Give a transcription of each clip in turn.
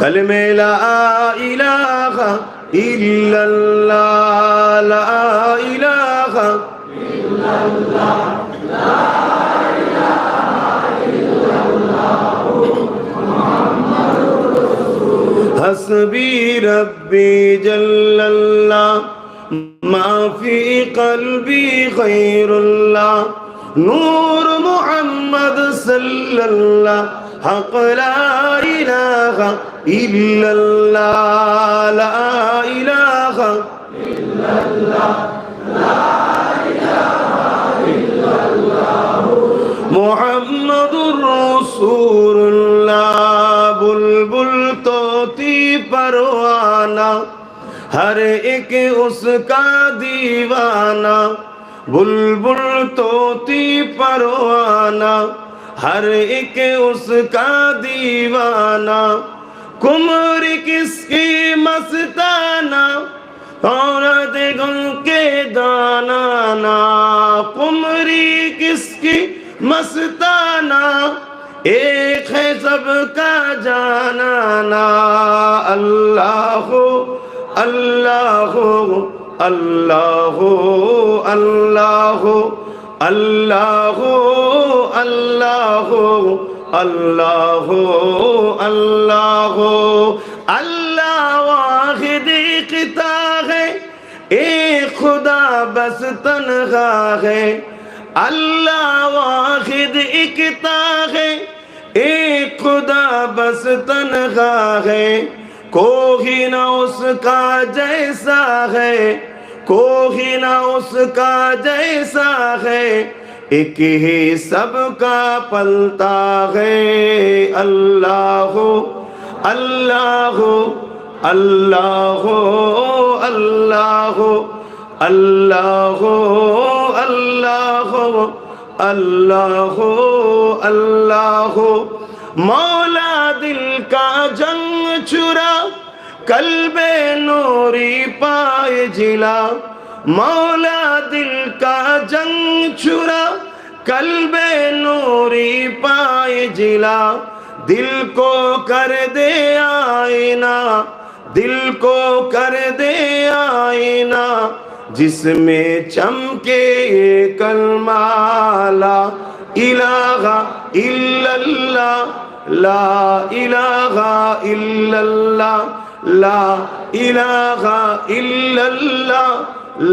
कलमे ला इलाहा इल्लल्लाह, ला इलाहा इल्लल्लाह, ला इलाहा इल्लल्लाह, मुहम्मदुर रसूलुल्लाह। हस्बी रब्बी जल्लल्लाह, मा फी क़ल्बी ख़ैरुल्लाह, नूर मुहम्मद सल्लल्लाह, हक़ ला इलाहा इल्लल्लाह, ला इलाहा इल्लल्लाह, ला इलाहा इल्लल्लाह, मुहम्मदुर रसूलुल्लाह। बुलबुल तोती परवाना, हर एक उसका दीवाना। बुलबुल तोती परवाना, हर एक उसका दीवाना। कुमरी किसकी मस्ताना, औरत गम के दानाना। कुमरी किसकी मस्ताना, एक है सबका जानाना। अल्लाह अल्लाह अल्लाह अल्लाह अल्लाह अल्लाह अल्लाह अल्लाह अल्लाह वाहिद इक़्ता है, एक खुदा बस तन्हा है। अल्लाह वाहिद इक़्ता है, एक खुदा बस तन्हा है। कोई न उसका जैसा है, कोई न उसका जैसा है। एक ही सबका पलता है। अल्लाह अल्लाह अल्लाह अल्लाह अल्लाह अल्लाह अल्लाह अल्लाह। मौला दिल का जंग छुरा, कल्बे नूरी पाए जिला। मौला दिल का जंग छुरा, कल्बे नूरी पाए जिला। दिल को कर दे आईना, दिल को कर दे आईना, जिसमें चमके ये कलमा ला इलाहा इल्लल्लाह, ला इलाहा इल्लल्लाह, ला इलाहा इल्लल्लाह,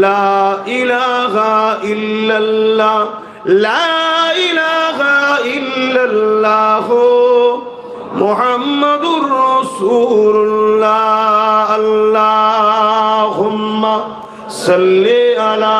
ला इलाहा इल्लल्लाह, ला इलाहा इल्लल्लाह, मुहम्मदुर रसूलुल्लाह। अल्लाहुम्मा सल्ली अला